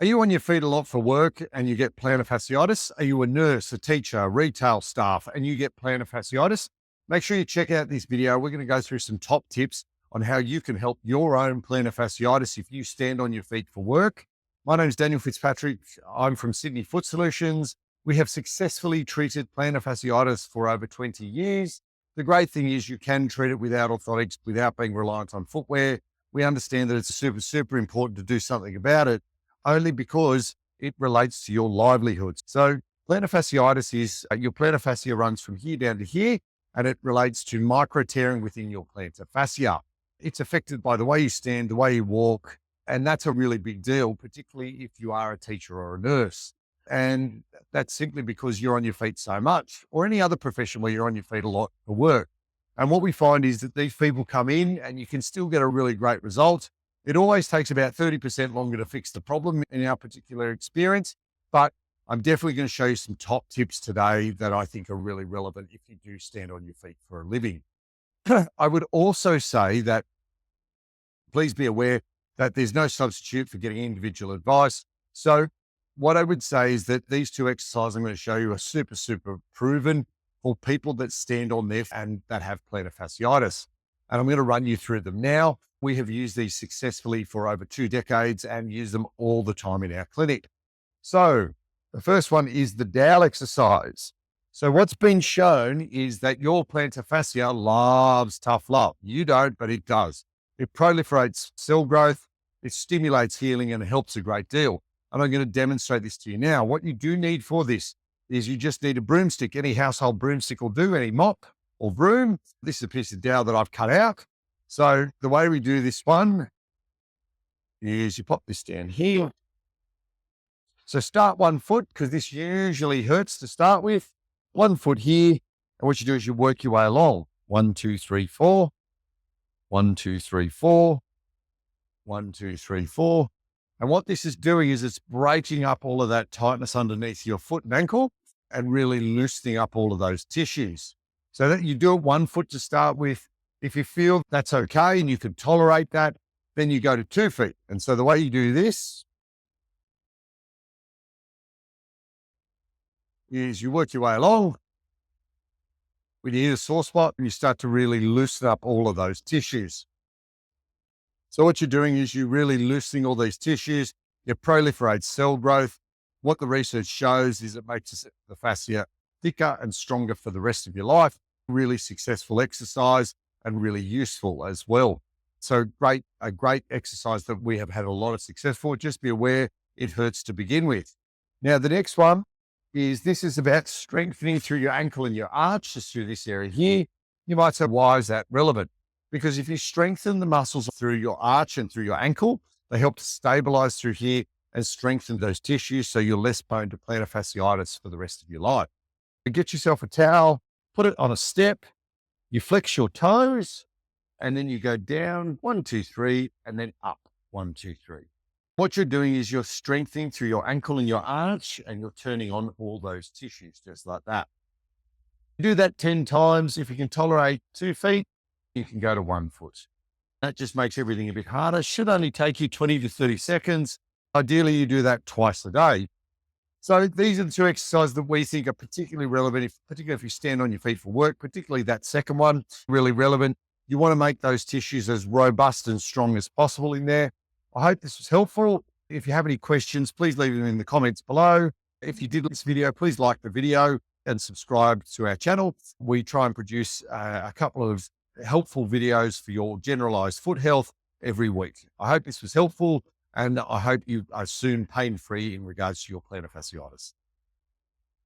Are you on your feet a lot for work and you get plantar fasciitis? Are you a nurse, a teacher, retail staff, and you get plantar fasciitis? Make sure you check out this video. We're going to go through some top tips on how you can help your own plantar fasciitis if you stand on your feet for work. My name is Daniel Fitzpatrick. I'm from Sydney Foot Solutions. We have successfully treated plantar fasciitis for over 20 years. The great thing is you can treat it without orthotics, without being reliant on footwear. We understand that it's super important to do something about it, only because it relates to your livelihood. So plantar fasciitis is your plantar fascia runs from here down to here, and it relates to micro tearing within your plantar fascia. It's affected by the way you stand, the way you walk, and that's a really big deal, particularly if you are a teacher or a nurse. And that's simply because you're on your feet so much, or any other profession where you're on your feet a lot for work. And what we find is that these people come in and you can still get a really great result. It always takes about 30% longer to fix the problem in our particular experience, but I'm definitely going to show you some top tips today that I think are really relevant if you do stand on your feet for a living. I would also say that please be aware that there's no substitute for getting individual advice. So what I would say is that these two exercises I'm going to show you are super proven for people that stand on their and that have plantar fasciitis. And I'm going to run you through them now. We have used these successfully for over 2 decades and use them all the time in our clinic. So the first one is the Dowel exercise. So what's been shown is that your plantar fascia loves tough love. You don't, but it does. It proliferates cell growth, it stimulates healing, and it helps a great deal. And I'm going to demonstrate this to you now. What you do need for this is you just need a broomstick. Any household broomstick will do, any mop or broom. This is a piece of dowel that I've cut out. So the way we do this one is you pop this down here. So start 1 foot, because this usually hurts to start with. 1 foot here. And what you do is you work your way along. 1, 2, 3, 4. 1, 2, 3, 4. 1, 2, 3, 4. And what this is doing is it's breaking up all of that tightness underneath your foot and ankle and really loosening up all of those tissues. So that you do it 1 foot to start with. If you feel that's okay and you can tolerate that, then you go to 2 feet. And so the way you do this is you work your way along. When you hit a sore spot, and you start to really loosen up all of those tissues. So what you're doing is you're really loosening all these tissues. It proliferates cell growth. What the research shows is it makes the fascia thicker and stronger for the rest of your life. Really successful exercise and really useful as well. So a great exercise that we have had a lot of success for. Just be aware it hurts to begin with. Now, the next one is this is about strengthening through your ankle and your arch, just through this area here. You might say, why is that relevant? Because if you strengthen the muscles through your arch and through your ankle, they help to stabilize through here and strengthen those tissues so you're less prone to plantar fasciitis for the rest of your life. You get yourself a towel, put it on a step, you flex your toes, and then you go down 1, 2, 3, and then up 1, 2, 3. What you're doing is you're strengthening through your ankle and your arch, and you're turning on all those tissues just like that. Do that 10 times. If you can tolerate 2 feet, you can go to 1 foot. That just makes everything a bit harder. Should only take you 20 to 30 seconds. Ideally, you do that twice a day. So these are the 2 exercises that we think are particularly relevant, particularly if you stand on your feet for work, particularly that second one, really relevant. You want to make those tissues as robust and strong as possible in there. I hope this was helpful. If you have any questions, please leave them in the comments below. If you did like this video, please like the video and subscribe to our channel. We try and produce a couple of helpful videos for your generalized foot health every week. I hope this was helpful, and I hope you are soon pain-free in regards to your plantar fasciitis.